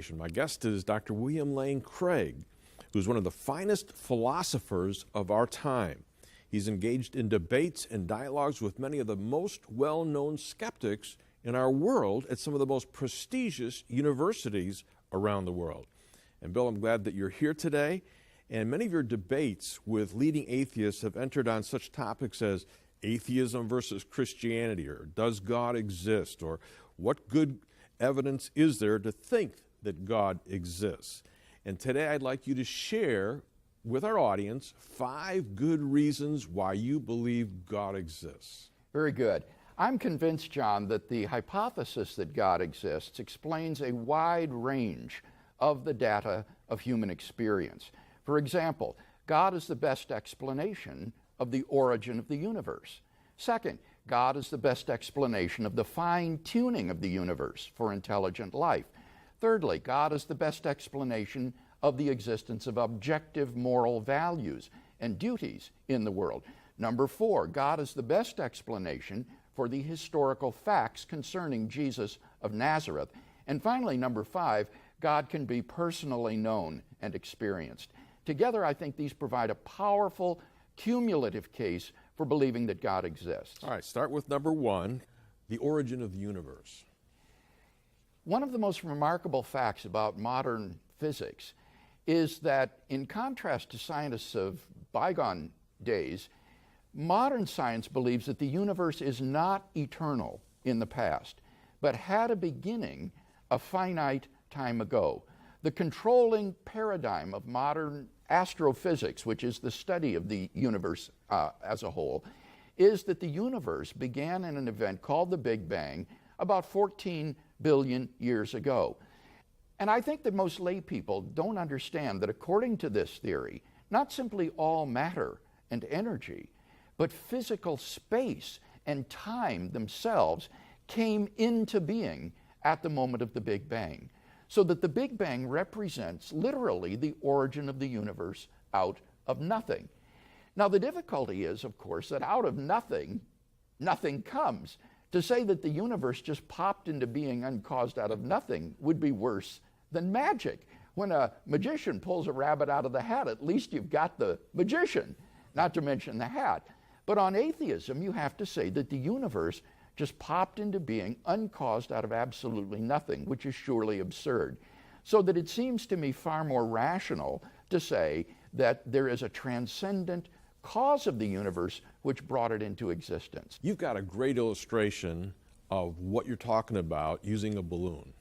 My guest is Dr. William Lane Craig, who's one of the finest philosophers of our time. He's engaged in debates and dialogues with many of the most well-known skeptics in our world at some of the most prestigious universities around the world. And Bill, I'm glad that you're here today. And many of your debates with leading atheists have entered on such topics as atheism versus Christianity, or does God exist, or what good evidence is there to think that God exists. And today I'd like you to share with our audience 5 good reasons why you believe God exists. Very good. I'm convinced, John, that the hypothesis that God exists explains a wide range of the data of human experience. For example, God is the best explanation of the origin of the universe. Second, God is the best explanation of the fine-tuning of the universe for intelligent life. Thirdly, God is the best explanation of the existence of objective moral values and duties in the world. Number 4, God is the best explanation for the historical facts concerning Jesus of Nazareth. And finally, number 5, God can be personally known and experienced. Together, I think these provide a powerful, cumulative case for believing that God exists. All right, start with number 1, the origin of the universe. One of the most remarkable facts about modern physics is that, in contrast to scientists of bygone days, modern science believes that the universe is not eternal in the past, but had a beginning a finite time ago. The controlling paradigm of modern astrophysics, which is the study of the universe as a whole, is that the universe began in an event called the Big Bang about 14 billion years ago. And I think that most lay people don't understand that, according to this theory, not simply all matter and energy, but physical space and time themselves came into being at the moment of the Big Bang. So that the Big Bang represents literally the origin of the universe out of nothing. Now, the difficulty is, of course, that out of nothing, nothing comes. To say that the universe just popped into being uncaused out of nothing would be worse than magic. When a magician pulls a rabbit out of the hat, at least you've got the magician, not to mention the hat. But on atheism, you have to say that the universe just popped into being uncaused out of absolutely nothing, which is surely absurd. So that it seems to me far more rational to say that there is a transcendent cause of the universe which brought it into existence. You've got a great illustration of what you're talking about using a balloon.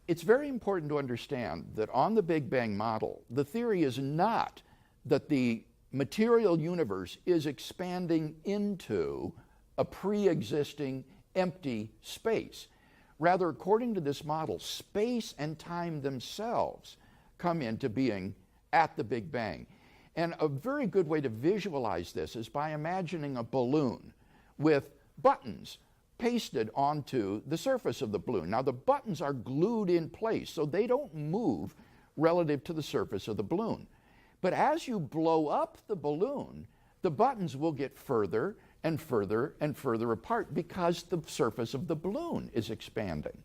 It's very important to understand that on the Big Bang model, the theory is not that the material universe is expanding into a pre-existing empty space. Rather, according to this model, space and time themselves come into being at the Big Bang. And a very good way to visualize this is by imagining a balloon with buttons pasted onto the surface of the balloon. Now, the buttons are glued in place, so they don't move relative to the surface of the balloon. But as you blow up the balloon, the buttons will get further and further and further apart because the surface of the balloon is expanding.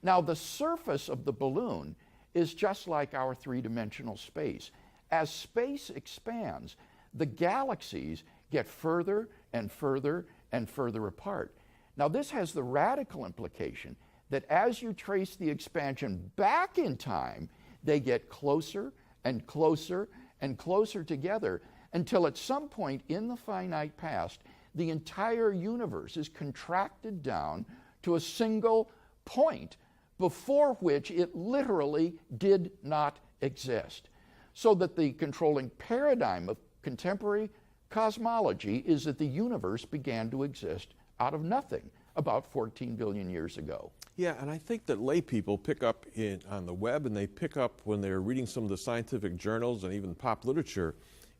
Now, the surface of the balloon is just like our three-dimensional space. As space expands, the galaxies get further and further and further apart. Now, this has the radical implication that as you trace the expansion back in time, they get closer and closer and closer together until at some point in the finite past, the entire universe is contracted down to a single point before which it literally did not exist. So that the controlling paradigm of contemporary cosmology is that the universe began to exist out of nothing about 14 billion years ago. Yeah, and I think that lay people pick up on the web, and they pick up when they're reading some of the scientific journals and even pop literature,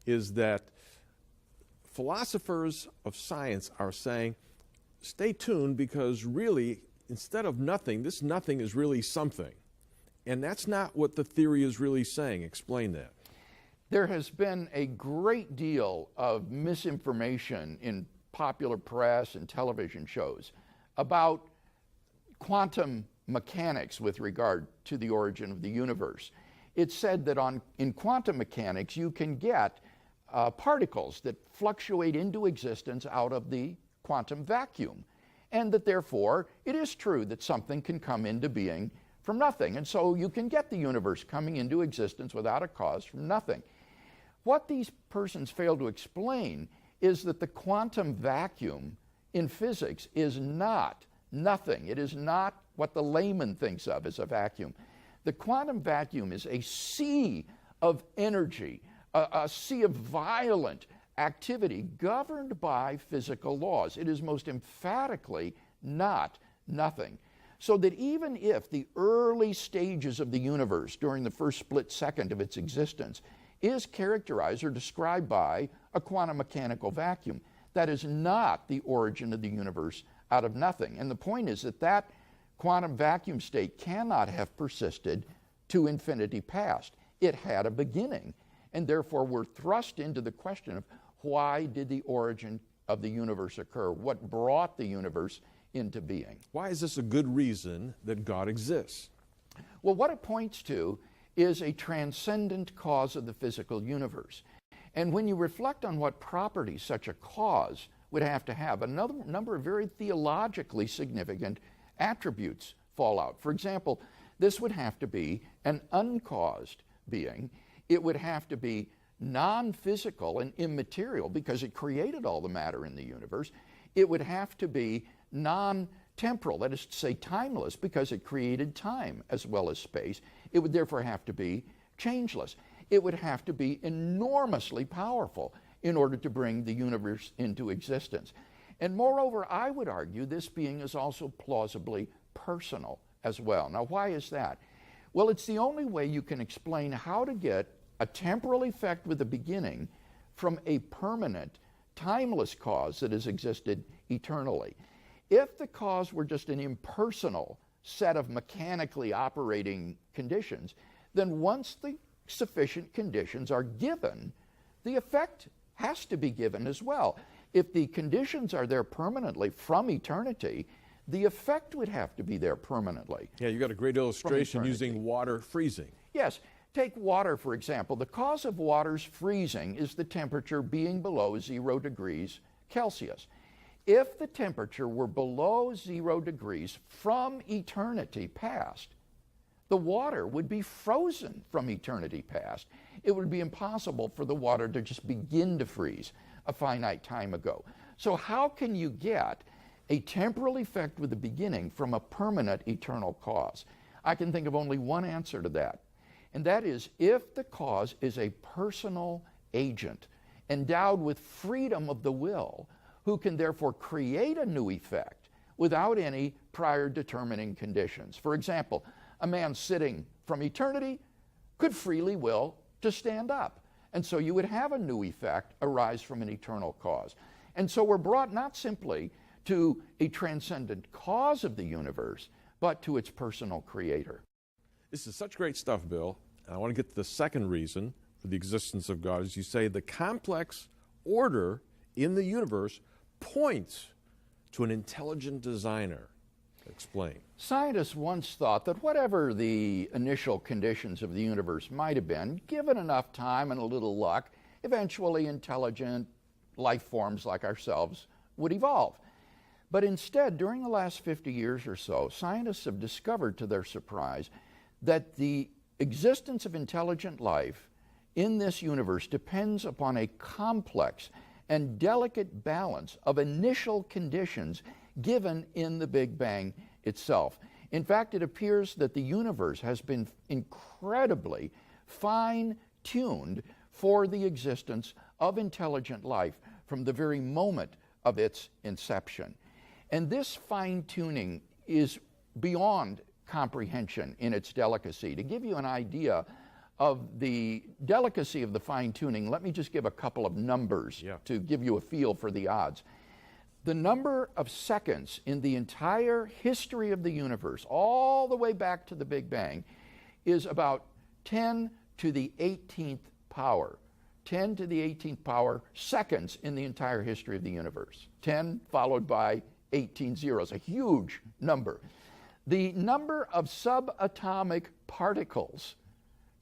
is that philosophers of science are saying, stay tuned, because really, instead of nothing, this nothing is really something. And that's not what the theory is really saying. Explain that. There has been a great deal of misinformation in popular press and television shows about quantum mechanics with regard to the origin of the universe. It's said that in quantum mechanics you can get particles that fluctuate into existence out of the quantum vacuum, and that therefore it is true that something can come into being from nothing, and so you can get the universe coming into existence without a cause from nothing. What these persons fail to explain is that the quantum vacuum in physics is not nothing. It is not what the layman thinks of as a vacuum. The quantum vacuum is a sea of energy, a sea of violent activity governed by physical laws. It is most emphatically not nothing. So that even if the early stages of the universe during the first split second of its existence is characterized or described by a quantum mechanical vacuum, that is not the origin of the universe out of nothing. And the point is that that quantum vacuum state cannot have persisted to infinity past. It had a beginning, and therefore we're thrust into the question of why did the origin of the universe occur? What brought the universe into being? Why is this a good reason that God exists? Well, what it points to is a transcendent cause of the physical universe. And when you reflect on what properties such a cause would have to have, another number of very theologically significant attributes fall out. For example, this would have to be an uncaused being. It would have to be non-physical and immaterial because it created all the matter in the universe. It would have to be non-temporal, that is to say timeless, because it created time as well as space. It would therefore have to be changeless. It would have to be enormously powerful in order to bring the universe into existence. And moreover, I would argue this being is also plausibly personal as well. Now, why is that? Well, it's the only way you can explain how to get a temporal effect with a beginning from a permanent, timeless cause that has existed eternally. If the cause were just an impersonal set of mechanically operating conditions, then once the sufficient conditions are given, the effect has to be given as well. If the conditions are there permanently from eternity, the effect would have to be there permanently. Yeah, you got a great illustration using water freezing. Yes. Take water, for example. The cause of water's freezing is the temperature being below 0 degrees Celsius. If the temperature were below 0 degrees from eternity past, the water would be frozen from eternity past. It would be impossible for the water to just begin to freeze a finite time ago. So how can you get a temporal effect with a beginning from a permanent eternal cause? I can think of only one answer to that, and that is if the cause is a personal agent endowed with freedom of the will, who can therefore create a new effect without any prior determining conditions. For example, a man sitting from eternity could freely will to stand up, and so you would have a new effect arise from an eternal cause. And so we're brought not simply to a transcendent cause of the universe, but to its personal creator. This is such great stuff, Bill. And I want to get to the second reason for the existence of God. As you say, the complex order in the universe points to an intelligent designer. Explain. Scientists once thought that whatever the initial conditions of the universe might have been, given enough time and a little luck, eventually intelligent life forms like ourselves would evolve. But instead, during the last 50 years or so, scientists have discovered to their surprise that the existence of intelligent life in this universe depends upon a complex and delicate balance of initial conditions given in the Big Bang itself. In fact, it appears that the universe has been incredibly fine-tuned for the existence of intelligent life from the very moment of its inception. And this fine-tuning is beyond comprehension in its delicacy. To give you an idea of the delicacy of the fine-tuning, let me just give a couple of numbers to give you a feel for the odds. The number of seconds in the entire history of the universe, all the way back to the Big Bang, is about 10 to the 18th power. 10 to the 18th power seconds in the entire history of the universe. 10 followed by 18 zeros, a huge number. The number of subatomic particles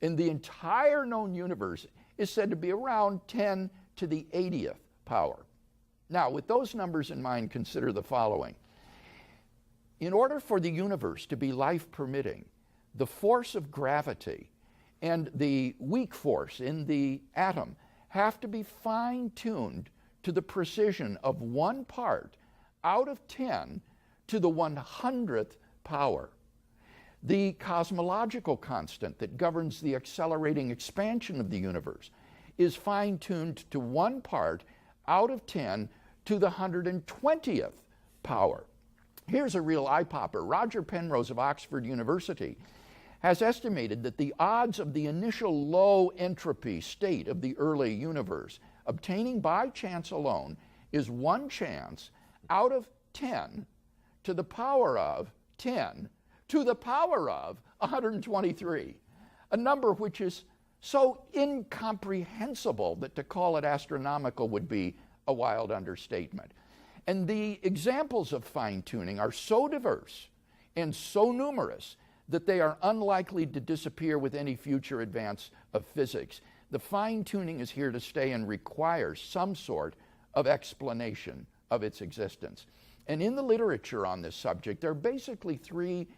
in the entire known universe is said to be around 10 to the 80th power. Now, with those numbers in mind, consider the following. In order for the universe to be life-permitting, the force of gravity and the weak force in the atom have to be fine-tuned to the precision of 1 part out of 10 to the 100th power. The cosmological constant that governs the accelerating expansion of the universe is fine-tuned to 1 part out of 10 to the 120th power. Here's a real eye-popper. Roger Penrose of Oxford University has estimated that the odds of the initial low entropy state of the early universe obtaining by chance alone is 1 chance out of 10 to the power of 10 to the power of 123, a number which is so incomprehensible that to call it astronomical would be a wild understatement. And the examples of fine-tuning are so diverse and so numerous that they are unlikely to disappear with any future advance of physics. The fine-tuning is here to stay and requires some sort of explanation of its existence. And in the literature on this subject, there are basically 3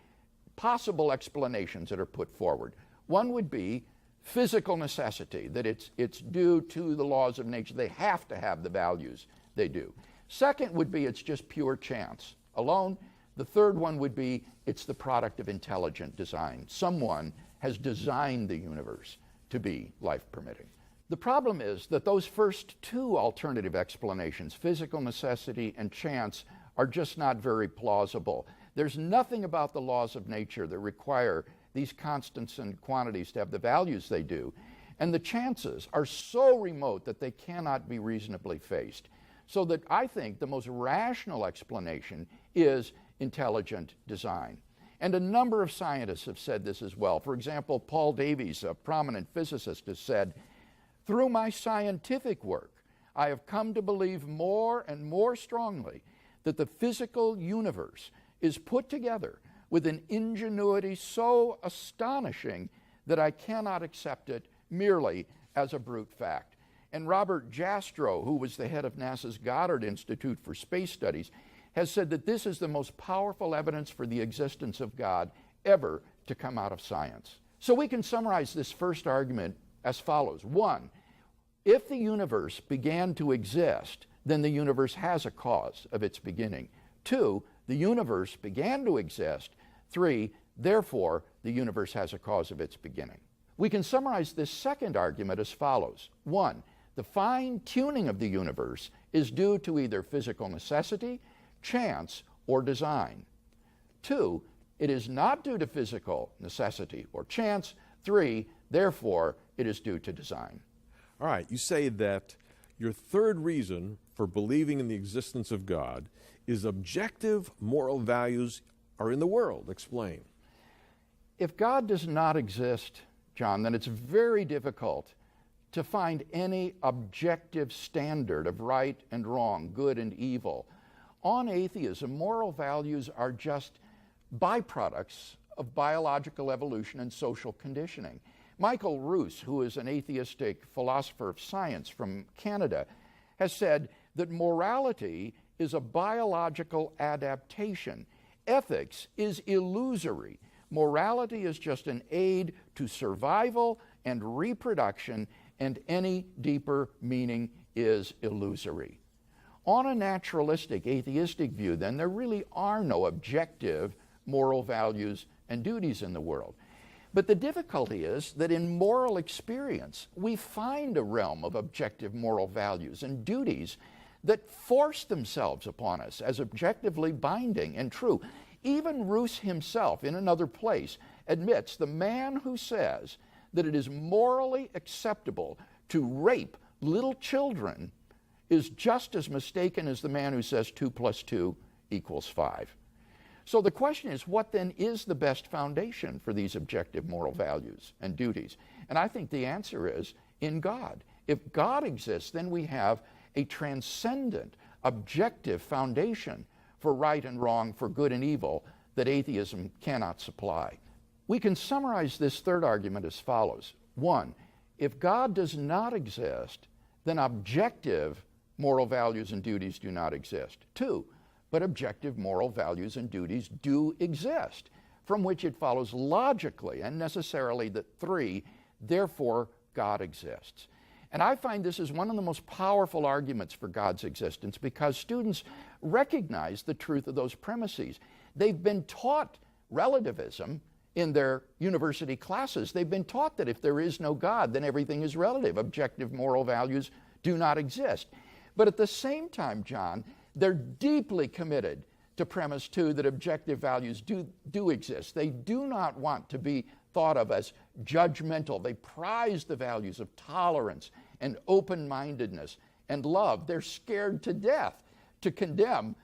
possible explanations that are put forward. One would be physical necessity, that it's due to the laws of nature. They have to have the values they do. Second would be it's just pure chance alone. The third one would be it's the product of intelligent design. Someone has designed the universe to be life-permitting. The problem is that those first 2 alternative explanations, physical necessity and chance, are just not very plausible. There's nothing about the laws of nature that require these constants and quantities to have the values they do. And the chances are so remote that they cannot be reasonably faced. So that I think the most rational explanation is intelligent design. And a number of scientists have said this as well. For example, Paul Davies, a prominent physicist, has said, "Through my scientific work, I have come to believe more and more strongly that the physical universe is put together with an ingenuity so astonishing that I cannot accept it merely as a brute fact." And Robert Jastrow, who was the head of NASA's Goddard Institute for Space Studies, has said that this is the most powerful evidence for the existence of God ever to come out of science. So we can summarize this first argument as follows. 1, if the universe began to exist, then the universe has a cause of its beginning. 2, the universe began to exist. 3, therefore, the universe has a cause of its beginning. We can summarize this second argument as follows. 1, the fine-tuning of the universe is due to either physical necessity, chance, or design. 2, it is not due to physical necessity or chance. 3, therefore, it is due to design. All right, you say that your third reason for believing in the existence of God is objective moral values are in the world. Explain. If God does not exist, John, then it's very difficult to find any objective standard of right and wrong, good and evil. On atheism, moral values are just byproducts of biological evolution and social conditioning. Michael Roos, who is an atheistic philosopher of science from Canada, has said that morality is a biological adaptation. Ethics is illusory. Morality is just an aid to survival and reproduction, and any deeper meaning is illusory. On a naturalistic, atheistic view, then, there really are no objective moral values and duties in the world. But the difficulty is that in moral experience, we find a realm of objective moral values and duties that force themselves upon us as objectively binding and true. Even Roos himself, in another place, admits the man who says that it is morally acceptable to rape little children is just as mistaken as the man who says 2 + 2 = 5. So the question is, what then is the best foundation for these objective moral values and duties? And I think the answer is in God. If God exists, then we have a transcendent, objective foundation for right and wrong, for good and evil, that atheism cannot supply. We can summarize this third argument as follows. 1, if God does not exist, then objective moral values and duties do not exist. 2, but objective moral values and duties do exist, from which it follows logically and necessarily that 3, therefore God exists. And I find this is one of the most powerful arguments for God's existence because students recognize the truth of those premises. They've been taught relativism in their university classes. They've been taught that if there is no God, then everything is relative. Objective moral values do not exist. But at the same time, John, they're deeply committed to premise 2 that objective values do exist. They do not want to be thought of as judgmental. They prize the values of tolerance and open-mindedness and love. They're scared to death to condemn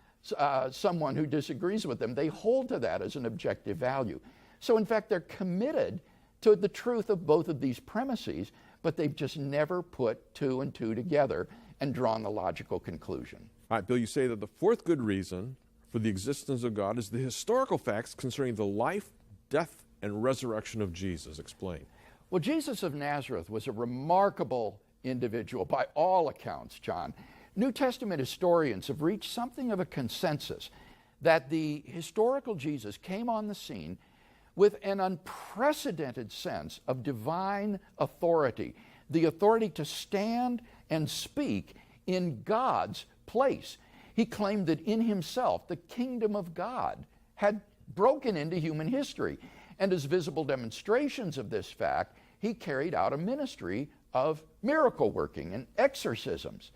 someone who disagrees with them. They hold to that as an objective value. So in fact, they're committed to the truth of both of these premises, but they've just never put 2 and 2 together and drawn the logical conclusion. All right, Bill, you say that the fourth good reason for the existence of God is the historical facts concerning the life, death, and resurrection of Jesus. Explain. Well, Jesus of Nazareth was a remarkable individual by all accounts, John. New Testament historians have reached something of a consensus that the historical Jesus came on the scene with an unprecedented sense of divine authority, the authority to stand and speak in God's place. He claimed that in himself the kingdom of God had broken into human history. And as visible demonstrations of this fact, he carried out a ministry of miracle working and exorcisms.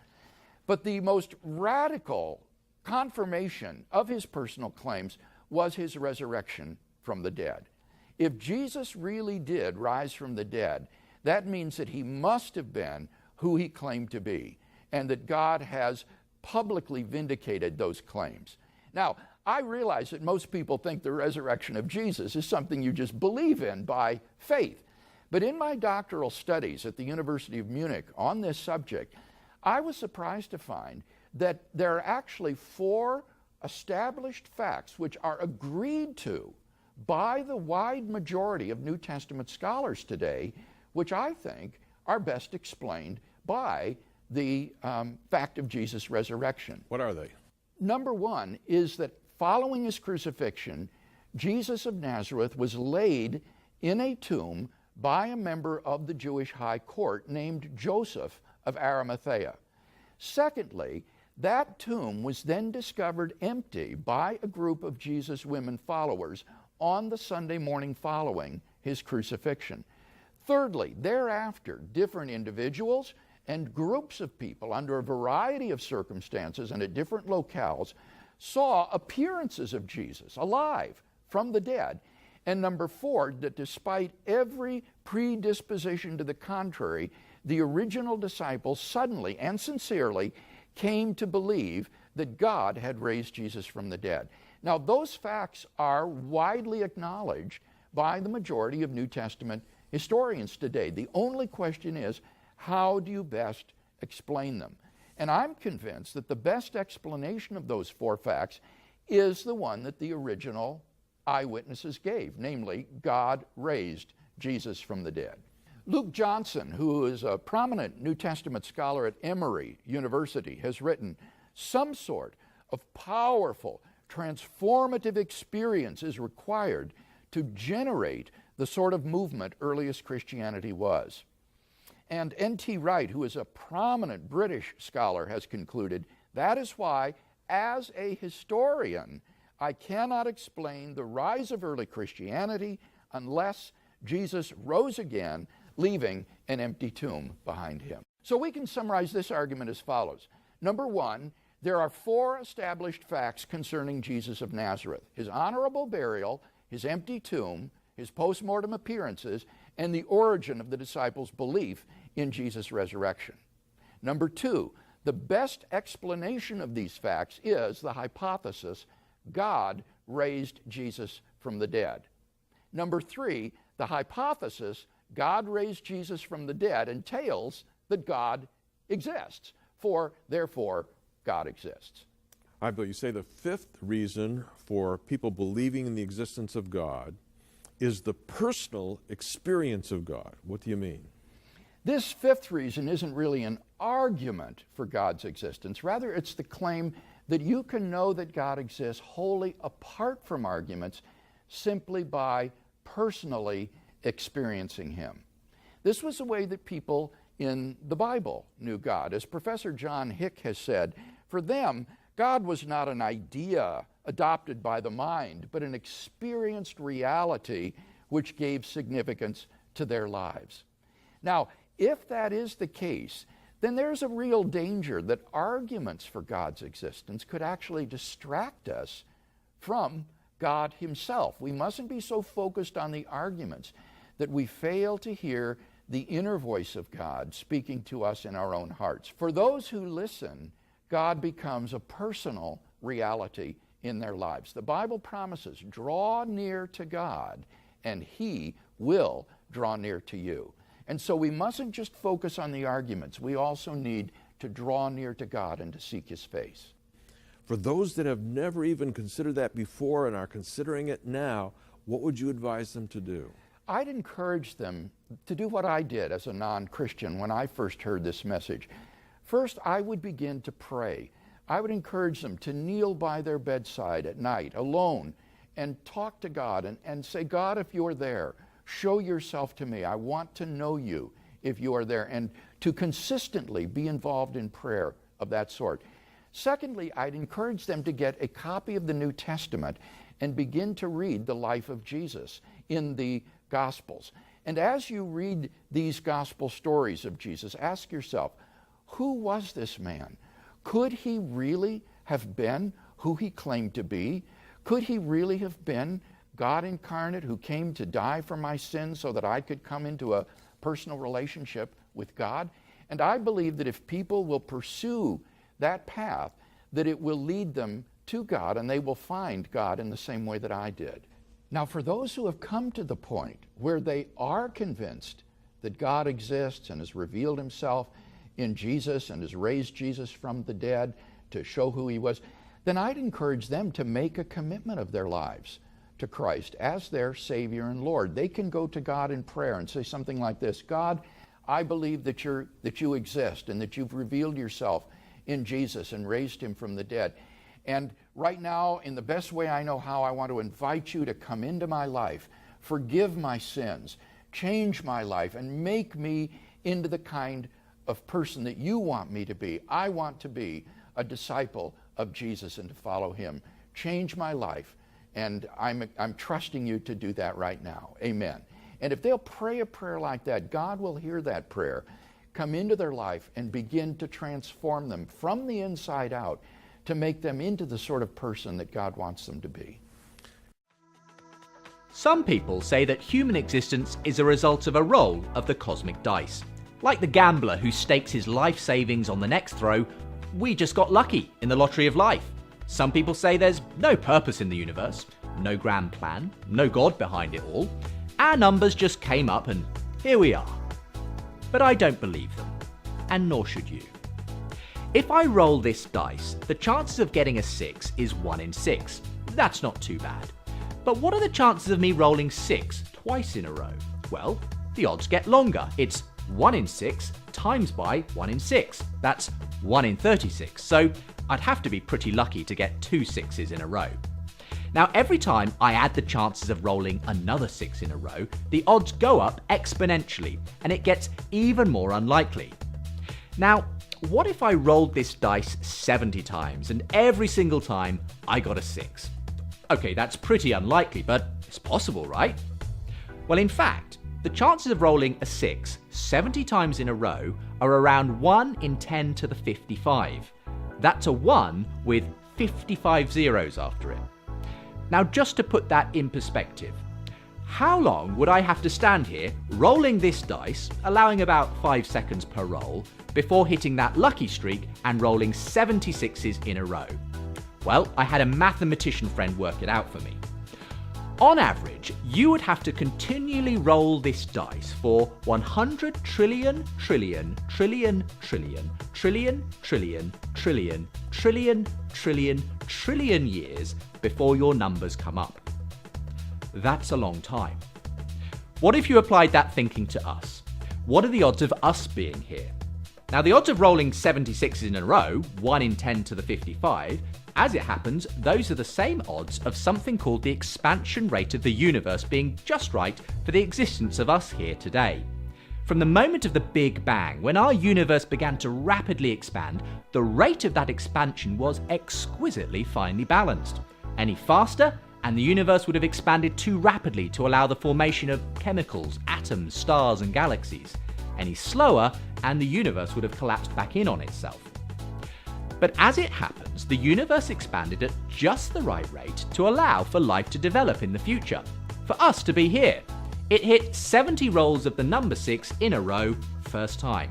But the most radical confirmation of his personal claims was his resurrection from the dead. If Jesus really did rise from the dead, that means that he must have been who he claimed to be, and that God has publicly vindicated those claims. Now, I realize that most people think the resurrection of Jesus is something you just believe in by faith. But in my doctoral studies at the University of Munich on this subject, I was surprised to find that there are actually 4 established facts which are agreed to by the wide majority of New Testament scholars today, which I think are best explained by the fact of Jesus' resurrection. What are they? Number 1 is that following his crucifixion, Jesus of Nazareth was laid in a tomb by a member of the Jewish high court named Joseph of Arimathea. Secondly, that tomb was then discovered empty by a group of Jesus' women followers on the Sunday morning following his crucifixion. Thirdly, thereafter, different individuals and groups of people under a variety of circumstances and at different locales saw appearances of Jesus alive from the dead. And number 4, that despite every predisposition to the contrary, the original disciples suddenly and sincerely came to believe that God had raised Jesus from the dead. Now, those facts are widely acknowledged by the majority of New Testament historians today. The only question is, how do you best explain them? And I'm convinced that the best explanation of those 4 facts is the one that the original eyewitnesses gave, namely, God raised Jesus from the dead. Luke Johnson, who is a prominent New Testament scholar at Emory University, has written, "Some sort of powerful, transformative experience is required to generate the sort of movement earliest Christianity was." And N.T. Wright, who is a prominent British scholar, has concluded, "That is why, as a historian, I cannot explain the rise of early Christianity unless Jesus rose again, leaving an empty tomb behind him." So we can summarize this argument as follows. Number 1, there are 4 established facts concerning Jesus of Nazareth: his honorable burial, his empty tomb, his post-mortem appearances, and the origin of the disciples' belief in Jesus' resurrection. Number 2, the best explanation of these facts is the hypothesis God raised Jesus from the dead. Number 3, the hypothesis God raised Jesus from the dead entails that God exists, for therefore God exists. I believe you say the fifth reason for people believing in the existence of God is the personal experience of God. What do you mean? This fifth reason isn't really an argument for God's existence. Rather, it's the claim that you can know that God exists wholly apart from arguments simply by personally experiencing Him. This was the way that people in the Bible knew God. As Professor John Hick has said, for them, God was not an idea adopted by the mind, but an experienced reality which gave significance to their lives. Now, if that is the case, then there's a real danger that arguments for God's existence could actually distract us from God Himself. We mustn't be so focused on the arguments that we fail to hear the inner voice of God speaking to us in our own hearts. For those who listen, God becomes a personal reality in their lives. The Bible promises, draw near to God, and He will draw near to you. And so we mustn't just focus on the arguments. We also need to draw near to God and to seek His face. For those that have never even considered that before and are considering it now, what would you advise them to do? I'd encourage them to do what I did as a non-Christian when I first heard this message. First, I would begin to pray. I would encourage them to kneel by their bedside at night, alone, and talk to God and say, God, if you're there, show yourself to me. I want to know you if you are there, and to consistently be involved in prayer of that sort. Secondly, I'd encourage them to get a copy of the New Testament and begin to read the life of Jesus in the Gospels. And as you read these gospel stories of Jesus, ask yourself, who was this man? Could he really have been who he claimed to be? Could he really have been God incarnate who came to die for my sins so that I could come into a personal relationship with God? And I believe that if people will pursue that path, that it will lead them to God and they will find God in the same way that I did. Now, for those who have come to the point where they are convinced that God exists and has revealed Himself in Jesus and has raised Jesus from the dead to show who He was, then I'd encourage them to make a commitment of their lives to Christ as their Savior and Lord. They can go to God in prayer and say something like this, God, I believe that you exist and that you've revealed yourself in Jesus and raised Him from the dead. And right now, in the best way I know how, I want to invite you to come into my life, forgive my sins, change my life, and make me into the kind of person that you want me to be. I want to be a disciple of Jesus and to follow Him. Change my life, and I'm trusting you to do that right now. Amen. And if they'll pray a prayer like that, God will hear that prayer, come into their life, and begin to transform them from the inside out to make them into the sort of person that God wants them to be. Some people say that human existence is a result of a roll of the cosmic dice. Like the gambler who stakes his life savings on the next throw, we just got lucky in the lottery of life. Some people say there's no purpose in the universe, no grand plan, no God behind it all. Our numbers just came up and here we are. But I don't believe them, and nor should you. If I roll this dice, the chances of getting a 6 is 1 in 6. That's not too bad. But what are the chances of me rolling 6 twice in a row? Well, the odds get longer. It's 1 in 6 times by 1 in 6. That's 1 in 36. So I'd have to be pretty lucky to get 2 6s in a row. Now, every time I add the chances of rolling another 6 in a row, the odds go up exponentially, and it gets even more unlikely. Now, what if I rolled this dice 70 times, and every single time I got a 6? Okay, that's pretty unlikely, but it's possible, right? Well, in fact, the chances of rolling a 6 70 times in a row are around 1 in 10 to the 55. That's a 1 with 55 zeros after it. Now, just to put that in perspective, how long would I have to stand here rolling this dice, allowing about 5 seconds per roll, before hitting that lucky streak and rolling 76s in a row? Well, I had a mathematician friend work it out for me. On average, you would have to continually roll this dice for 100 trillion, trillion, trillion, trillion, trillion, trillion, trillion, trillion, trillion, trillion years before your numbers come up. That's a long time. What if you applied that thinking to us? What are the odds of us being here? Now, the odds of rolling 76s in a row, 1 in 10 to the 55, as it happens, those are the same odds of something called the expansion rate of the universe being just right for the existence of us here today. From the moment of the Big Bang, when our universe began to rapidly expand, the rate of that expansion was exquisitely finely balanced. Any faster, and the universe would have expanded too rapidly to allow the formation of chemicals, atoms, stars, and galaxies. Any slower, and the universe would have collapsed back in on itself. But as it happens, the universe expanded at just the right rate to allow for life to develop in the future, for us to be here. It hit 70 rolls of the number 6 in a row, first time.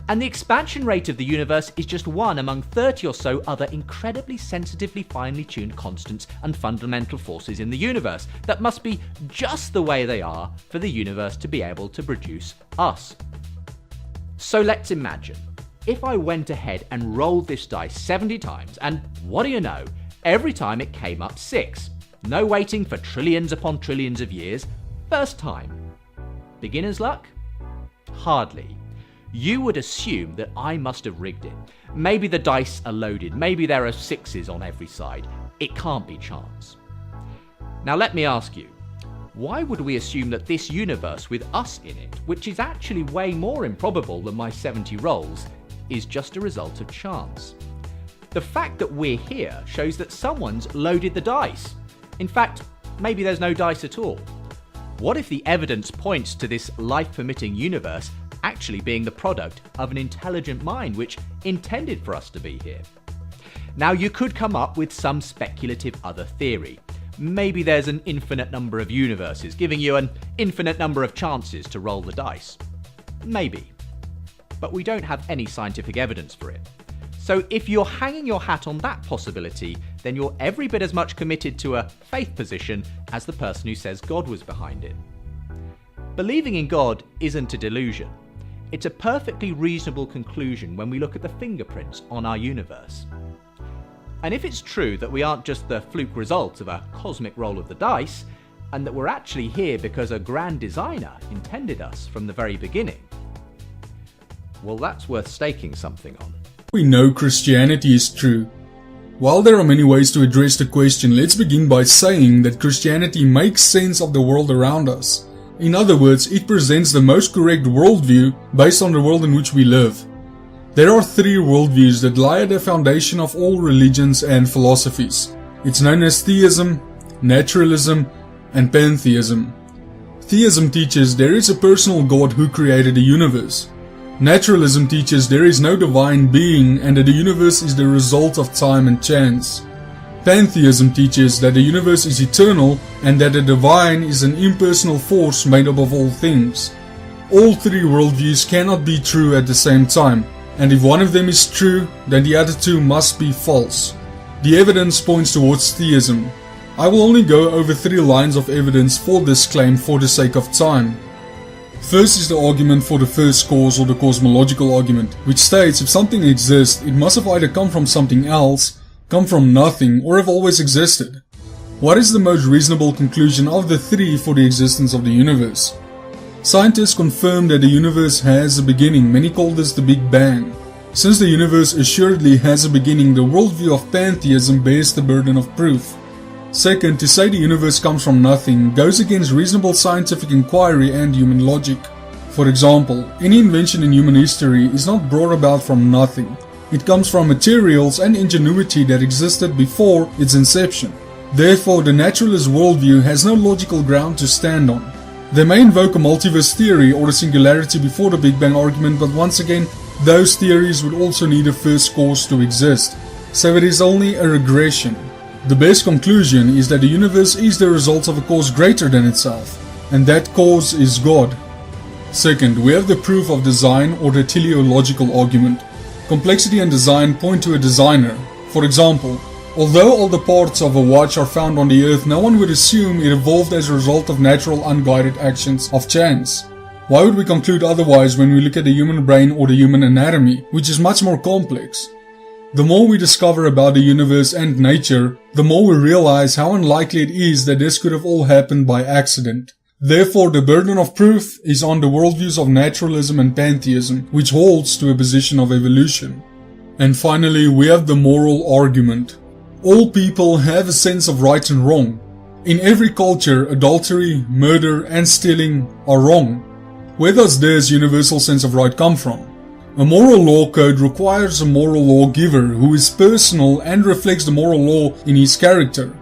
And the expansion rate of the universe is just one among 30 or so other incredibly sensitively finely tuned constants and fundamental forces in the universe that must be just the way they are for the universe to be able to produce us. So let's imagine, if I went ahead and rolled this dice 70 times, and what do you know, every time it came up 6. No waiting for trillions upon trillions of years, first time. Beginner's luck? Hardly. You would assume that I must have rigged it. Maybe the dice are loaded, maybe there are 6s on every side. It can't be chance. Now let me ask you, why would we assume that this universe with us in it, which is actually way more improbable than my 70 rolls, is just a result of chance? The fact that we're here shows that someone's loaded the dice. In fact, maybe there's no dice at all. What if the evidence points to this life-permitting universe actually being the product of an intelligent mind which intended for us to be here? Now, you could come up with some speculative other theory. Maybe there's an infinite number of universes, giving you an infinite number of chances to roll the dice. Maybe. But we don't have any scientific evidence for it. So if you're hanging your hat on that possibility, then you're every bit as much committed to a faith position as the person who says God was behind it. Believing in God isn't a delusion. It's a perfectly reasonable conclusion when we look at the fingerprints on our universe. And if it's true that we aren't just the fluke result of a cosmic roll of the dice, and that we're actually here because a grand designer intended us from the very beginning, well, that's worth staking something on. We know Christianity is true. While there are many ways to address the question, let's begin by saying that Christianity makes sense of the world around us. In other words, it presents the most correct worldview based on the world in which we live. There are 3 worldviews that lie at the foundation of all religions and philosophies. It's known as theism, naturalism, and pantheism. Theism teaches there is a personal God who created the universe. Naturalism teaches there is no divine being and that the universe is the result of time and chance. Pantheism teaches that the universe is eternal and that the divine is an impersonal force made up of all things. All 3 worldviews cannot be true at the same time, and if one of them is true, then the other 2 must be false. The evidence points towards theism. I will only go over 3 lines of evidence for this claim for the sake of time. First is the argument for the first cause, or the cosmological argument, which states if something exists, it must have either come from something else, come from nothing, or have always existed. What is the most reasonable conclusion of the 3 for the existence of the universe? Scientists confirm that the universe has a beginning. Many call this the Big Bang. Since the universe assuredly has a beginning, the worldview of pantheism bears the burden of proof. Second, to say the universe comes from nothing goes against reasonable scientific inquiry and human logic. For example, any invention in human history is not brought about from nothing. It comes from materials and ingenuity that existed before its inception. Therefore, the naturalist worldview has no logical ground to stand on. They may invoke a multiverse theory or a singularity before the Big Bang argument, but once again, those theories would also need a first cause to exist. So it is only a regression. The best conclusion is that the universe is the result of a cause greater than itself, and that cause is God. Second, we have the proof of design, or the teleological argument. Complexity and design point to a designer. For example, Although all the parts of a watch are found on the earth, no one would assume it evolved as a result of natural unguided actions of chance. Why would we conclude otherwise when we look at the human brain or the human anatomy, which is much more complex? The more we discover about the universe and nature, the more we realize how unlikely it is that this could have all happened by accident. Therefore, the burden of proof is on the worldviews of naturalism and pantheism, which holds to a position of evolution. And finally, we have the moral argument. All people have a sense of right and wrong. In every culture, adultery, murder, and stealing are wrong. Where does this universal sense of right come from? A moral law code requires a moral lawgiver who is personal and reflects the moral law in his character.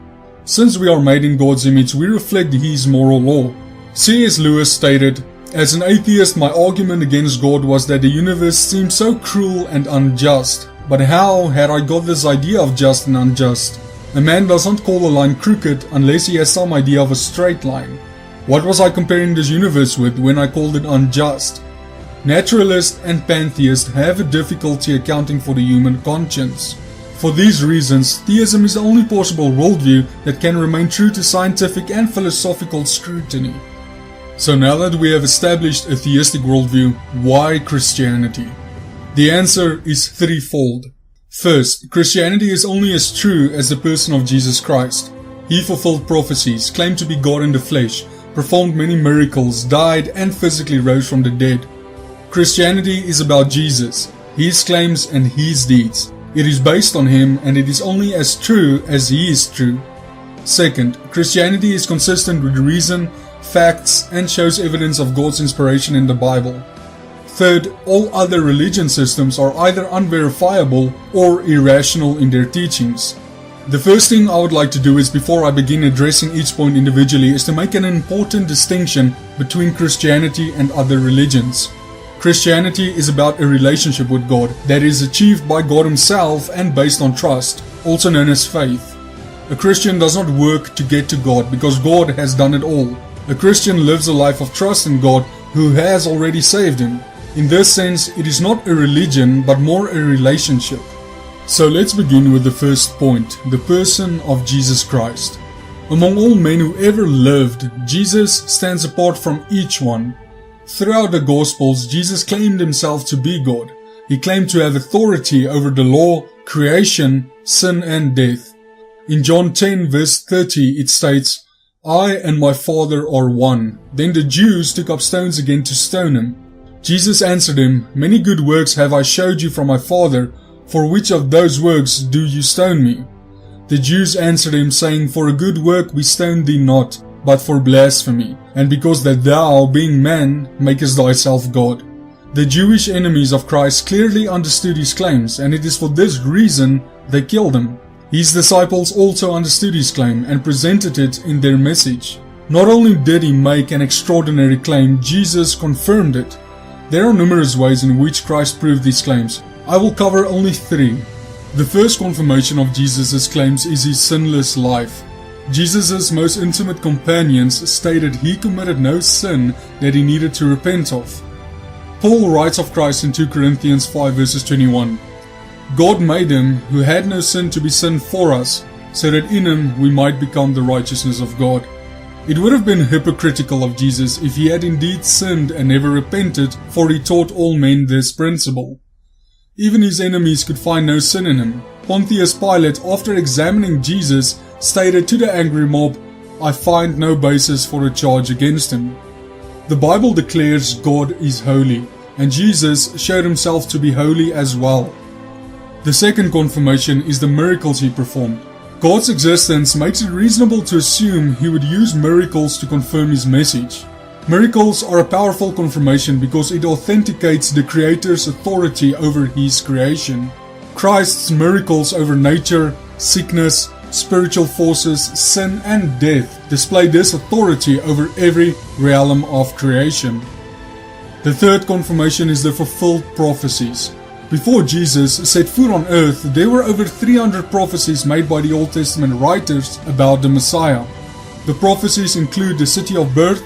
Since we are made in God's image, we reflect his moral law. C.S. Lewis stated, "As an atheist, my argument against God was that the universe seemed so cruel and unjust. But how had I got this idea of just and unjust? A man does not call a line crooked unless he has some idea of a straight line. What was I comparing this universe with when I called it unjust?" Naturalists and pantheists have a difficulty accounting for the human conscience. For these reasons, theism is the only possible worldview that can remain true to scientific and philosophical scrutiny. So now that we have established a theistic worldview, why Christianity? The answer is threefold. First, Christianity is only as true as the person of Jesus Christ. He fulfilled prophecies, claimed to be God in the flesh, performed many miracles, died, and physically rose from the dead. Christianity is about Jesus, his claims and his deeds. It is based on him, and it is only as true as he is true. Second, Christianity is consistent with reason, facts, and shows evidence of God's inspiration in the Bible. Third, all other religion systems are either unverifiable or irrational in their teachings. The first thing I would like to do is, before I begin addressing each point individually, is to make an important distinction between Christianity and other religions. Christianity is about a relationship with God that is achieved by God himself and based on trust, also known as faith. A Christian does not work to get to God because God has done it all. A Christian lives a life of trust in God who has already saved him. In this sense, it is not a religion, but more a relationship. So let's begin with the first point, the person of Jesus Christ. Among all men who ever lived, Jesus stands apart from each one. Throughout the Gospels, Jesus claimed himself to be God. He claimed to have authority over the law, creation, sin and death. In John 10 verse 30 it states, "I and my Father are one." Then the Jews took up stones again to stone him. Jesus answered him, "Many good works have I showed you from my Father. For which of those works do you stone me?" The Jews answered him, saying, "For a good work we stone thee not, but for blasphemy, and because that thou, being man, makest thyself God." The Jewish enemies of Christ clearly understood his claims, and it is for this reason they killed him. His disciples also understood his claim and presented it in their message. Not only did he make an extraordinary claim, Jesus confirmed it. There are numerous ways in which Christ proved these claims. I will cover only three. The first confirmation of Jesus' claims is his sinless life. Jesus' most intimate companions stated he committed no sin that he needed to repent of. Paul writes of Christ in 2 Corinthians 5 verses 21. "God made him who had no sin to be sin for us, so that in him we might become the righteousness of God." It would have been hypocritical of Jesus if he had indeed sinned and never repented, for he taught all men this principle. Even his enemies could find no sin in him. Pontius Pilate, after examining Jesus, stated to the angry mob, "I find no basis for a charge against him." The Bible declares God is holy, and Jesus showed himself to be holy as well. The second confirmation is the miracles he performed. God's existence makes it reasonable to assume he would use miracles to confirm his message. Miracles are a powerful confirmation because it authenticates the Creator's authority over his creation. Christ's miracles over nature, sickness, spiritual forces, sin and death display this authority over every realm of creation. The third confirmation is the fulfilled prophecies. Before Jesus set foot on earth, there were over 300 prophecies made by the Old Testament writers about the Messiah. The prophecies include the city of birth,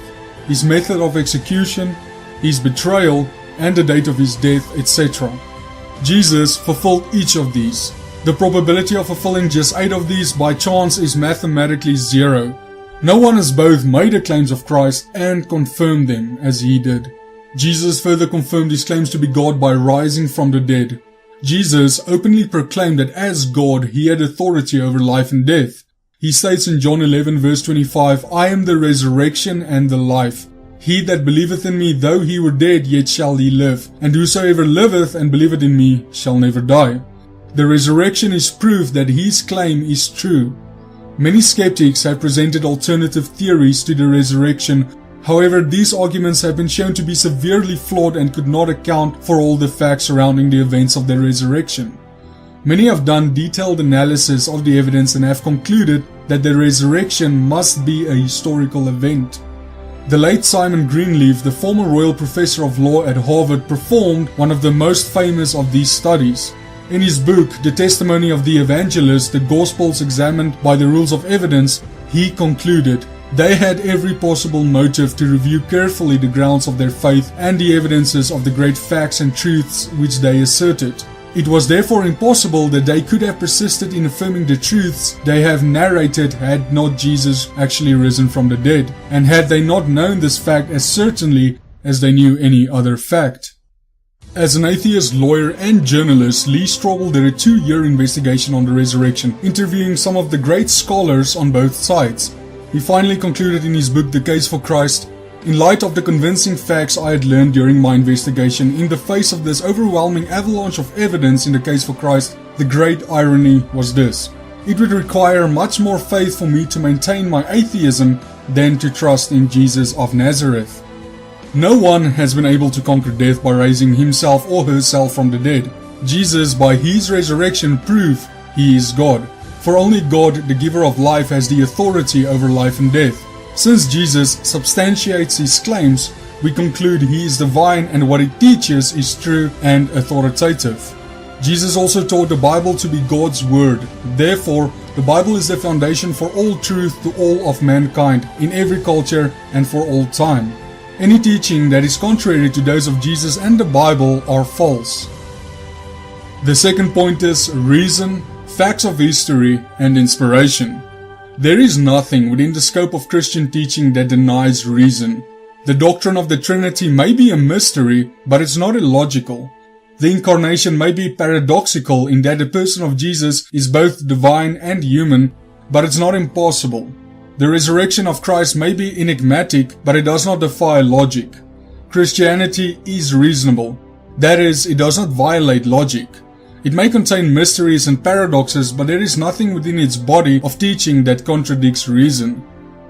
his method of execution, his betrayal, and the date of his death, etc. Jesus fulfilled each of these. The probability of fulfilling just 8 of these by chance is mathematically 0. No one has both made the claims of Christ and confirmed them as he did. Jesus further confirmed his claims to be God by rising from the dead. Jesus openly proclaimed that as God, he had authority over life and death. He states in John 11 verse 25, I am the resurrection and the life. He that believeth in me, though he were dead, yet shall he live. And whosoever liveth and believeth in me shall never die. The resurrection is proof that his claim is true. Many skeptics have presented alternative theories to the resurrection. However, these arguments have been shown to be severely flawed and could not account for all the facts surrounding the events of the resurrection. Many have done detailed analysis of the evidence and have concluded that the resurrection must be a historical event. The late Simon Greenleaf, the former Royal Professor of Law at Harvard, performed one of the most famous of these studies. In his book, The Testimony of the Evangelist, the Gospels Examined by the Rules of Evidence, he concluded, they had every possible motive to review carefully the grounds of their faith and the evidences of the great facts and truths which they asserted. It was therefore impossible that they could have persisted in affirming the truths they have narrated had not Jesus actually risen from the dead, and had they not known this fact as certainly as they knew any other fact. As an atheist lawyer and journalist, Lee Strobel did a 2-year investigation on the resurrection, interviewing some of the great scholars on both sides. He finally concluded in his book The Case for Christ, in light of the convincing facts I had learned during my investigation, in the face of this overwhelming avalanche of evidence in the case for Christ, the great irony was this. It would require much more faith for me to maintain my atheism than to trust in Jesus of Nazareth. No one has been able to conquer death by raising himself or herself from the dead. Jesus, by his resurrection, proved he is God. For only God, the giver of life, has the authority over life and death. Since Jesus substantiates his claims, we conclude he is divine and what he teaches is true and authoritative. Jesus also taught the Bible to be God's word. Therefore, the Bible is the foundation for all truth to all of mankind, in every culture and for all time. Any teaching that is contrary to those of Jesus and the Bible are false. The second point is reason, facts of history, and inspiration. There is nothing within the scope of Christian teaching that denies reason. The doctrine of the Trinity may be a mystery, but it's not illogical. The incarnation may be paradoxical in that the person of Jesus is both divine and human, but it's not impossible. The resurrection of Christ may be enigmatic, but it does not defy logic. Christianity is reasonable. That is, it does not violate logic. It may contain mysteries and paradoxes, but there is nothing within its body of teaching that contradicts reason.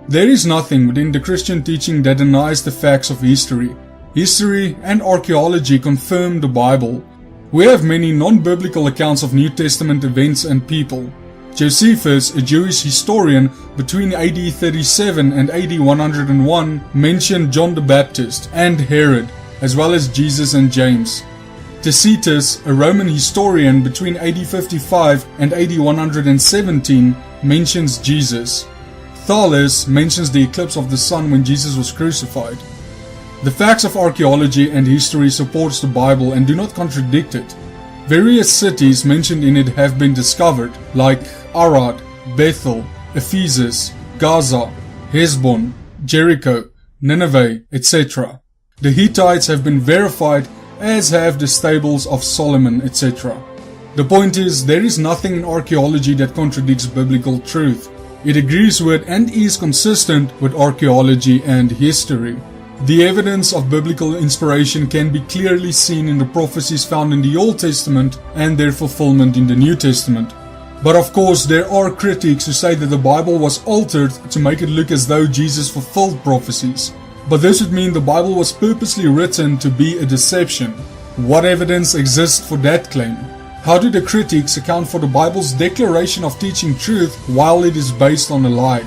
There is nothing within the Christian teaching that denies the facts of history. History and archaeology confirm the Bible. We have many non-biblical accounts of New Testament events and people. Josephus, a Jewish historian between AD 37 and AD 101, mentioned John the Baptist and Herod, as well as Jesus and James. Tacitus, a Roman historian between AD 55 and AD 117, mentions Jesus. Thales mentions the eclipse of the sun when Jesus was crucified. The facts of archaeology and history supports the Bible and do not contradict it. Various cities mentioned in it have been discovered, like Arad, Bethel, Ephesus, Gaza, Hezbon, Jericho, Nineveh, etc. The Hittites have been verified, as have the stables of Solomon, etc. The point is, there is nothing in archaeology that contradicts biblical truth. It agrees with and is consistent with archaeology and history. The evidence of biblical inspiration can be clearly seen in the prophecies found in the Old Testament and their fulfillment in the New Testament. But of course, there are critics who say that the Bible was altered to make it look as though Jesus fulfilled prophecies. But this would mean the Bible was purposely written to be a deception. What evidence exists for that claim? How do the critics account for the Bible's declaration of teaching truth while it is based on a lie?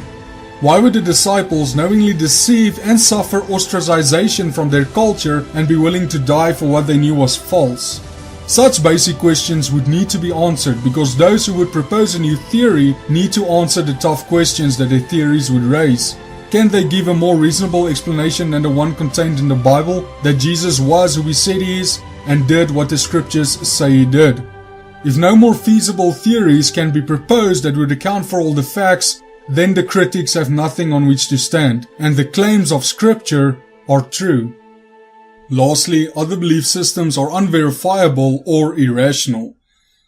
Why would the disciples knowingly deceive and suffer ostracization from their culture and be willing to die for what they knew was false? Such basic questions would need to be answered because those who would propose a new theory need to answer the tough questions that their theories would raise. Can they give a more reasonable explanation than the one contained in the Bible, that Jesus was who he said he is and did what the scriptures say he did? If no more feasible theories can be proposed that would account for all the facts, then the critics have nothing on which to stand, and the claims of Scripture are true. Lastly, other belief systems are unverifiable or irrational.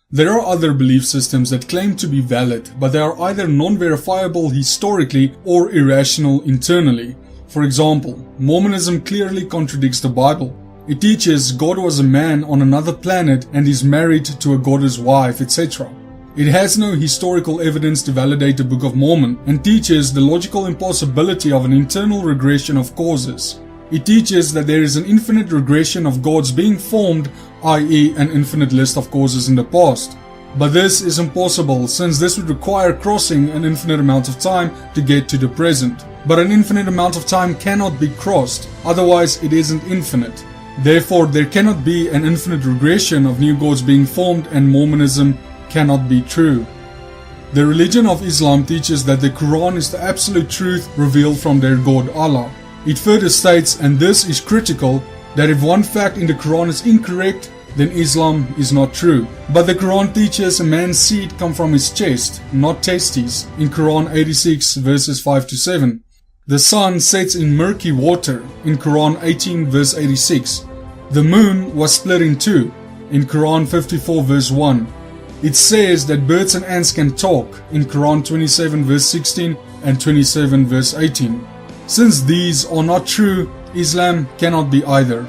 There are other belief systems that claim to be valid, but they are either non-verifiable historically or irrational internally. For example, Mormonism clearly contradicts the Bible. It teaches God was a man on another planet and is married to a goddess wife, etc. It has no historical evidence to validate the Book of Mormon and teaches the logical impossibility of an internal regression of causes. It teaches that there is an infinite regression of gods being formed, i.e. an infinite list of causes in the past. But this is impossible, since this would require crossing an infinite amount of time to get to the present. But an infinite amount of time cannot be crossed, otherwise it isn't infinite. Therefore, there cannot be an infinite regression of new gods being formed, and Mormonism cannot be true. The religion of Islam teaches that the Quran is the absolute truth revealed from their God Allah. It further states, and this is critical, that if one fact in the Quran is incorrect, then Islam is not true. But the Quran teaches a man's seed come from his chest, not testes, in Quran 86 verses 5 to 7. The sun sets in murky water, in Quran 18 verse 86. The moon was split in two, in Quran 54 verse 1. It says that birds and ants can talk, in Quran 27 verse 16 and 27 verse 18. Since these are not true, Islam cannot be either.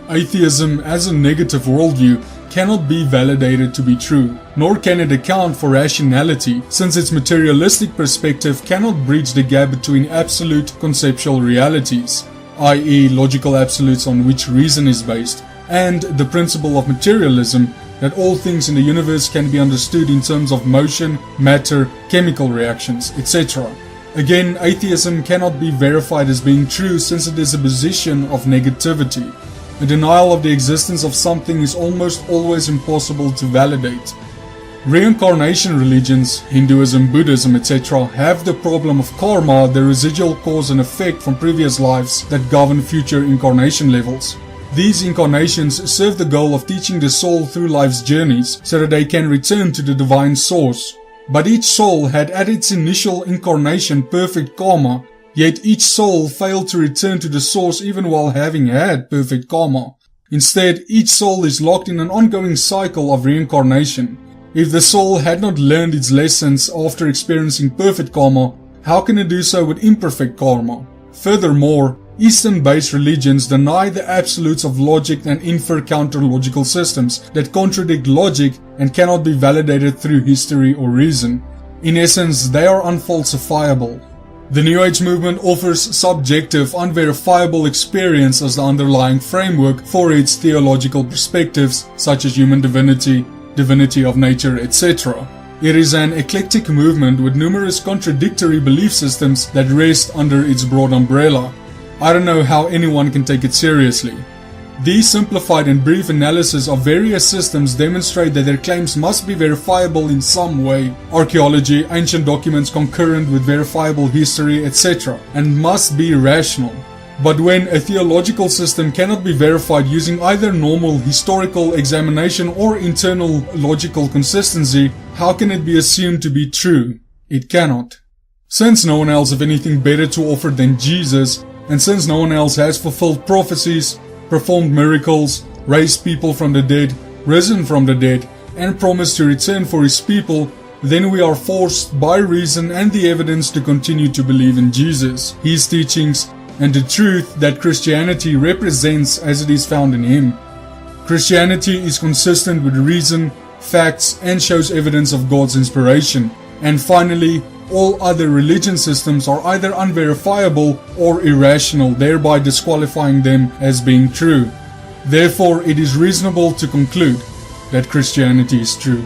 Atheism as a negative worldview cannot be validated to be true, nor can it account for rationality, since its materialistic perspective cannot bridge the gap between absolute conceptual realities, i.e. logical absolutes on which reason is based, and the principle of materialism, that all things in the universe can be understood in terms of motion, matter, chemical reactions, etc. Again, atheism cannot be verified as being true, since it is a position of negativity. A denial of the existence of something is almost always impossible to validate. Reincarnation religions, Hinduism, Buddhism, etc. have the problem of karma, the residual cause and effect from previous lives that govern future incarnation levels. These incarnations serve the goal of teaching the soul through life's journeys so that they can return to the divine source. But each soul had at its initial incarnation perfect karma, yet each soul failed to return to the source even while having had perfect karma. Instead, each soul is locked in an ongoing cycle of reincarnation. If the soul had not learned its lessons after experiencing perfect karma, how can it do so with imperfect karma? Furthermore, Eastern-based religions deny the absolutes of logic and infer counter-logical systems that contradict logic and cannot be validated through history or reason. In essence, they are unfalsifiable. The New Age movement offers subjective, unverifiable experience as the underlying framework for its theological perspectives, such as human divinity, divinity of nature, etc. It is an eclectic movement with numerous contradictory belief systems that rest under its broad umbrella. I don't know how anyone can take it seriously. These simplified and brief analysis of various systems demonstrate that their claims must be verifiable in some way, archaeology, ancient documents concurrent with verifiable history, etc., and must be rational. But when a theological system cannot be verified using either normal historical examination or internal logical consistency, how can it be assumed to be true? It cannot. Since no one else has anything better to offer than Jesus, and since no one else has fulfilled prophecies, performed miracles, raised people from the dead, risen from the dead, and promised to return for his people, then we are forced by reason and the evidence to continue to believe in Jesus, his teachings, and the truth that Christianity represents as it is found in him. Christianity is consistent with reason, facts, and shows evidence of God's inspiration. And finally, all other religion systems are either unverifiable or irrational, thereby disqualifying them as being true. Therefore, it is reasonable to conclude that Christianity is true.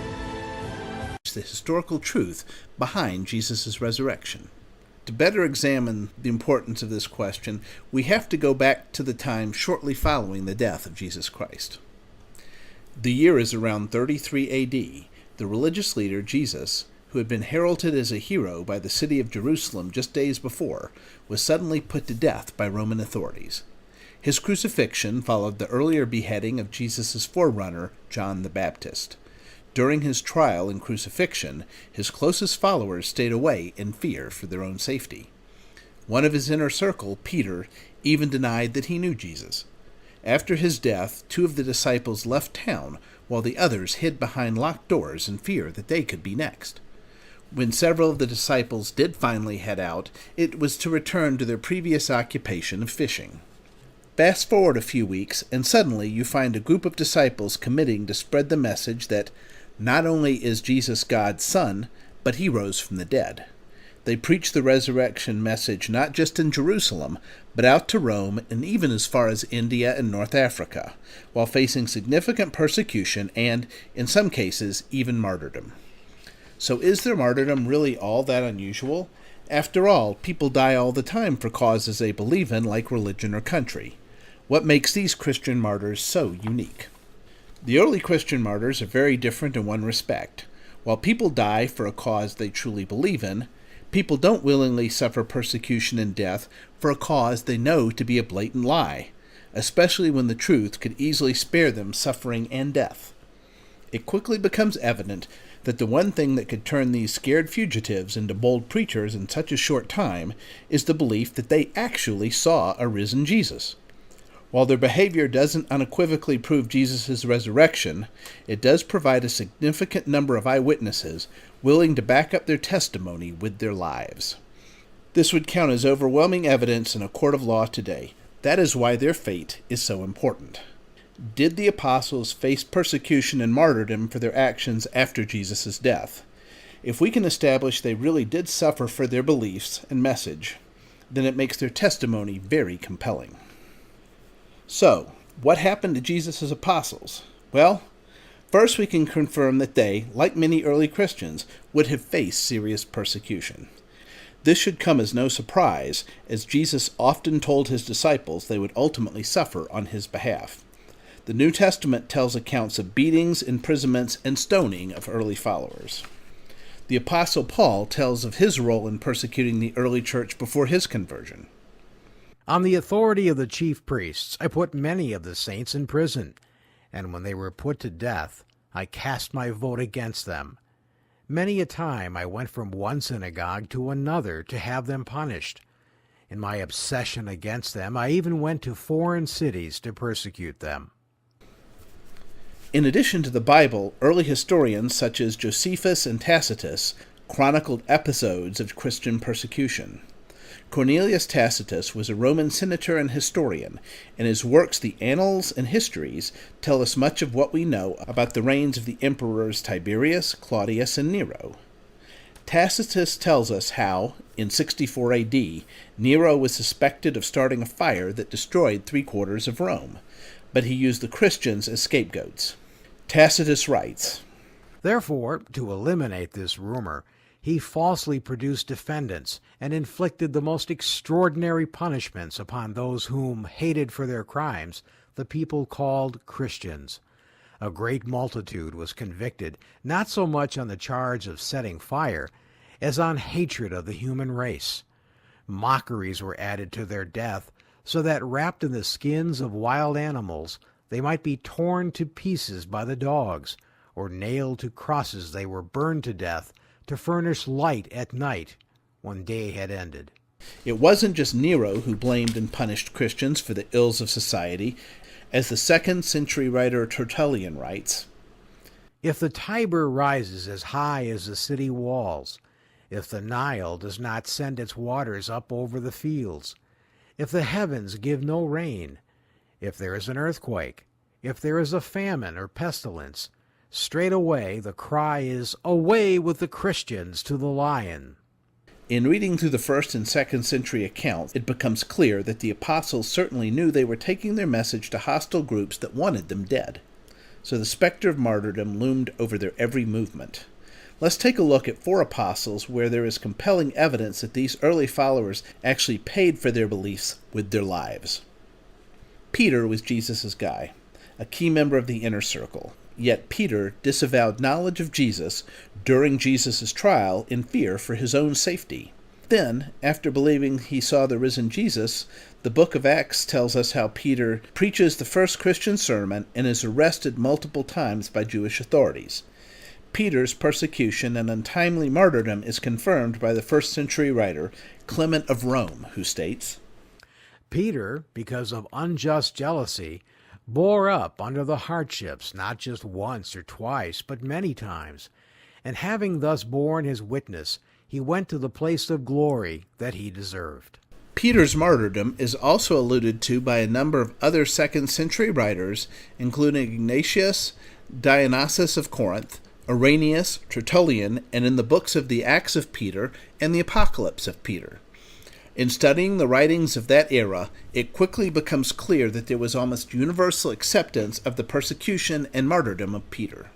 The historical truth behind Jesus' resurrection. To better examine the importance of this question, we have to go back to the time shortly following the death of Jesus Christ. The year is around 33 AD. The religious leader, Jesus, who had been heralded as a hero by the city of Jerusalem just days before, was suddenly put to death by Roman authorities. His crucifixion followed the earlier beheading of Jesus' forerunner, John the Baptist. During his trial and crucifixion, his closest followers stayed away in fear for their own safety. One of his inner circle, Peter, even denied that he knew Jesus. After his death, 2 of the disciples left town, while the others hid behind locked doors in fear that they could be next. When several of the disciples did finally head out, it was to return to their previous occupation of fishing. Fast forward a few weeks, and suddenly you find a group of disciples committing to spread the message that not only is Jesus God's Son, but he rose from the dead. They preach the resurrection message not just in Jerusalem, but out to Rome and even as far as India and North Africa, while facing significant persecution and, in some cases, even martyrdom. So is their martyrdom really all that unusual? After all, people die all the time for causes they believe in, like religion or country. What makes these Christian martyrs so unique? The early Christian martyrs are very different in one respect. While people die for a cause they truly believe in, people don't willingly suffer persecution and death for a cause they know to be a blatant lie, especially when the truth could easily spare them suffering and death. It quickly becomes evident that the one thing that could turn these scared fugitives into bold preachers in such a short time is the belief that they actually saw a risen Jesus. While their behavior doesn't unequivocally prove Jesus' resurrection, it does provide a significant number of eyewitnesses willing to back up their testimony with their lives. This would count as overwhelming evidence in a court of law today. That is why their fate is so important. Did the apostles face persecution and martyrdom for their actions after Jesus' death? If we can establish they really did suffer for their beliefs and message, then it makes their testimony very compelling. So, what happened to Jesus' apostles? Well, first we can confirm that they, like many early Christians, would have faced serious persecution. This should come as no surprise, as Jesus often told his disciples they would ultimately suffer on his behalf. The New Testament tells accounts of beatings, imprisonments, and stoning of early followers. The Apostle Paul tells of his role in persecuting the early church before his conversion. On the authority of the chief priests, I put many of the saints in prison, and when they were put to death, I cast my vote against them. Many a time I went from one synagogue to another to have them punished. In my obsession against them, I even went to foreign cities to persecute them. In addition to the Bible, early historians such as Josephus and Tacitus chronicled episodes of Christian persecution. Cornelius Tacitus was a Roman senator and historian, and his works, the Annals and Histories, tell us much of what we know about the reigns of the emperors Tiberius, Claudius, and Nero. Tacitus tells us how, in 64 AD, Nero was suspected of starting a fire that destroyed 3/4 of Rome, but he used the Christians as scapegoats. Tacitus writes, Therefore, to eliminate this rumor, he falsely produced defendants and inflicted the most extraordinary punishments upon those whom, hated for their crimes, the people called Christians. A great multitude was convicted, not so much on the charge of setting fire, as on hatred of the human race. Mockeries were added to their death, so that wrapped in the skins of wild animals, they might be torn to pieces by the dogs, or nailed to crosses they were burned to death, to furnish light at night when day had ended. It wasn't just Nero who blamed and punished Christians for the ills of society. As the 2nd century writer Tertullian writes, If the Tiber rises as high as the city walls, if the Nile does not send its waters up over the fields, if the heavens give no rain, if there is an earthquake, if there is a famine or pestilence, straightway the cry is, Away with the Christians to the lion. In reading through the 1st and 2nd century accounts, it becomes clear that the apostles certainly knew they were taking their message to hostile groups that wanted them dead. So the specter of martyrdom loomed over their every movement. Let's take a look at 4 apostles where there is compelling evidence that these early followers actually paid for their beliefs with their lives. Peter was Jesus' guy, a key member of the inner circle. Yet Peter disavowed knowledge of Jesus during Jesus' trial in fear for his own safety. Then, after believing he saw the risen Jesus, the book of Acts tells us how Peter preaches the first Christian sermon and is arrested multiple times by Jewish authorities. Peter's persecution and untimely martyrdom is confirmed by the first-century writer Clement of Rome, who states, Peter, because of unjust jealousy, bore up under the hardships not just once or twice, but many times. And having thus borne his witness, he went to the place of glory that he deserved. Peter's martyrdom is also alluded to by a number of other second-century writers, including Ignatius, Dionysius of Corinth, Irenaeus, Tertullian, and in the books of the Acts of Peter and the Apocalypse of Peter. In studying the writings of that era, it quickly becomes clear that there was almost universal acceptance of the persecution and martyrdom of Peter.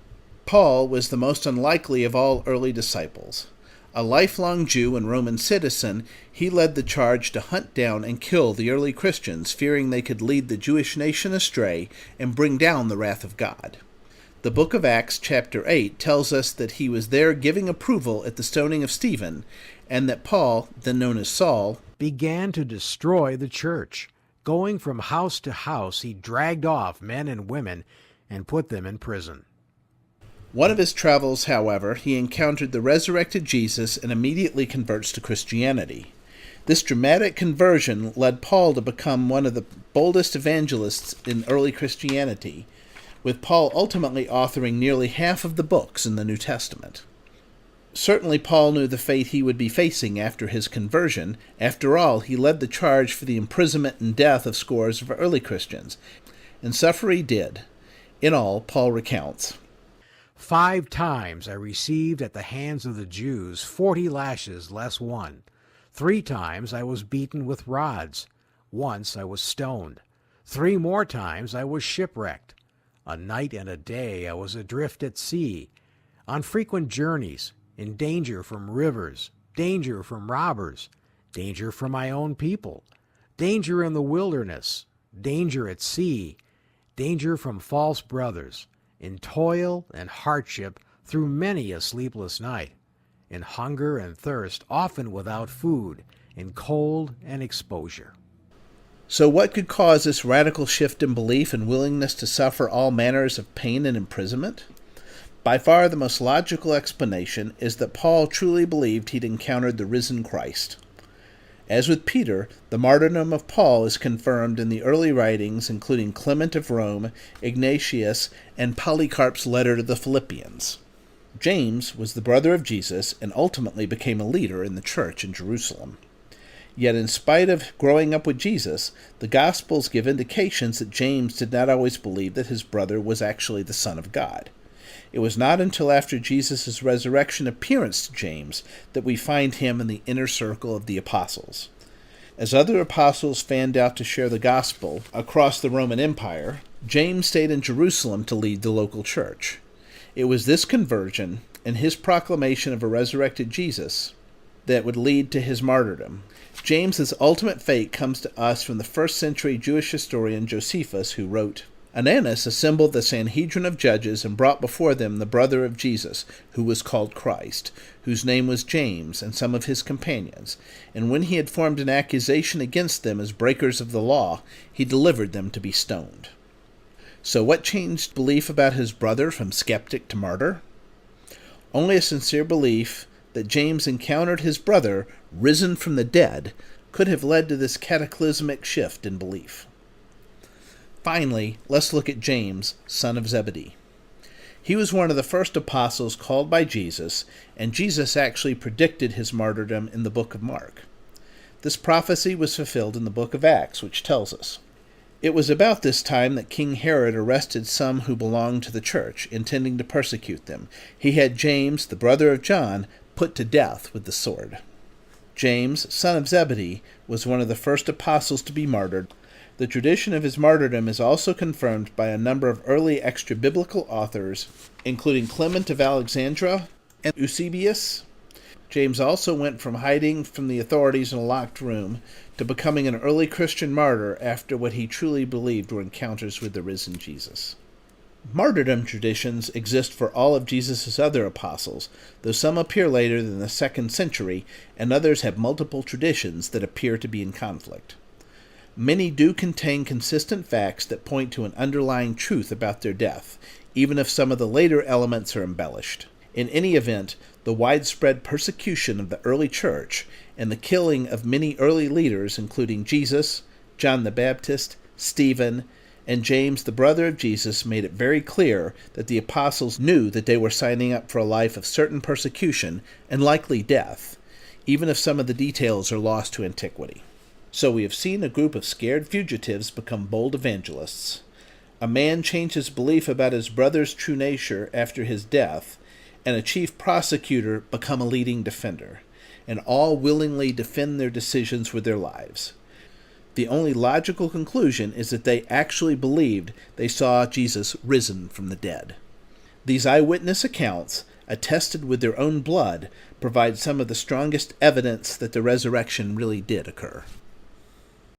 Paul was the most unlikely of all early disciples. A lifelong Jew and Roman citizen, he led the charge to hunt down and kill the early Christians, fearing they could lead the Jewish nation astray and bring down the wrath of God. The book of Acts, chapter 8, tells us that he was there giving approval at the stoning of Stephen, and that Paul, then known as Saul, began to destroy the church. Going from house to house, he dragged off men and women and put them in prison. One of his travels, however, he encountered the resurrected Jesus and immediately converts to Christianity. This dramatic conversion led Paul to become one of the boldest evangelists in early Christianity, with Paul ultimately authoring nearly half of the books in the New Testament. Certainly Paul knew the fate he would be facing after his conversion. After all, he led the charge for the imprisonment and death of scores of early Christians, and suffer he did. In all, Paul recounts, 5 times I received at the hands of the Jews 40 lashes less one. 3 times I was beaten with rods. Once I was stoned. 3 more times I was shipwrecked. A night and a day I was adrift at sea, on frequent journeys, in danger from rivers, danger from robbers, danger from my own people, danger in the wilderness, danger at sea, danger from false brothers, in toil and hardship through many a sleepless night, in hunger and thirst, often without food, in cold and exposure. So what could cause this radical shift in belief and willingness to suffer all manners of pain and imprisonment? By far the most logical explanation is that Paul truly believed he'd encountered the risen Christ. As with Peter, the martyrdom of Paul is confirmed in the early writings, including Clement of Rome, Ignatius, and Polycarp's letter to the Philippians. James was the brother of Jesus and ultimately became a leader in the church in Jerusalem. Yet in spite of growing up with Jesus, the Gospels give indications that James did not always believe that his brother was actually the Son of God. It was not until after Jesus' resurrection appearance to James that we find him in the inner circle of the apostles. As other apostles fanned out to share the gospel across the Roman Empire, James stayed in Jerusalem to lead the local church. It was this conversion and his proclamation of a resurrected Jesus that would lead to his martyrdom. James's ultimate fate comes to us from the first-century Jewish historian Josephus, who wrote, Ananus assembled the Sanhedrin of judges and brought before them the brother of Jesus, who was called Christ, whose name was James, and some of his companions. And when he had formed an accusation against them as breakers of the law, he delivered them to be stoned. So what changed belief about his brother from skeptic to martyr? Only a sincere belief that James encountered his brother, risen from the dead, could have led to this cataclysmic shift in belief. Finally, let's look at James, son of Zebedee. He was one of the first apostles called by Jesus, and Jesus actually predicted his martyrdom in the book of Mark. This prophecy was fulfilled in the book of Acts, which tells us, It was about this time that King Herod arrested some who belonged to the church, intending to persecute them. He had James, the brother of John, put to death with the sword. James, son of Zebedee, was one of the first apostles to be martyred. The tradition of his martyrdom is also confirmed by a number of early extra-biblical authors, including Clement of Alexandria and Eusebius. James also went from hiding from the authorities in a locked room to becoming an early Christian martyr after what he truly believed were encounters with the risen Jesus. Martyrdom traditions exist for all of Jesus' other apostles, though some appear later than the 2nd century, and others have multiple traditions that appear to be in conflict. Many do contain consistent facts that point to an underlying truth about their death, even if some of the later elements are embellished. In any event, the widespread persecution of the early church and the killing of many early leaders, including Jesus, John the Baptist, Stephen, and James, the brother of Jesus, made it very clear that the apostles knew that they were signing up for a life of certain persecution and likely death, even if some of the details are lost to antiquity. So we have seen a group of scared fugitives become bold evangelists. A man changed his belief about his brother's true nature after his death, and a chief prosecutor become a leading defender, and all willingly defend their decisions with their lives. The only logical conclusion is that they actually believed they saw Jesus risen from the dead. These eyewitness accounts, attested with their own blood, provide some of the strongest evidence that the resurrection really did occur.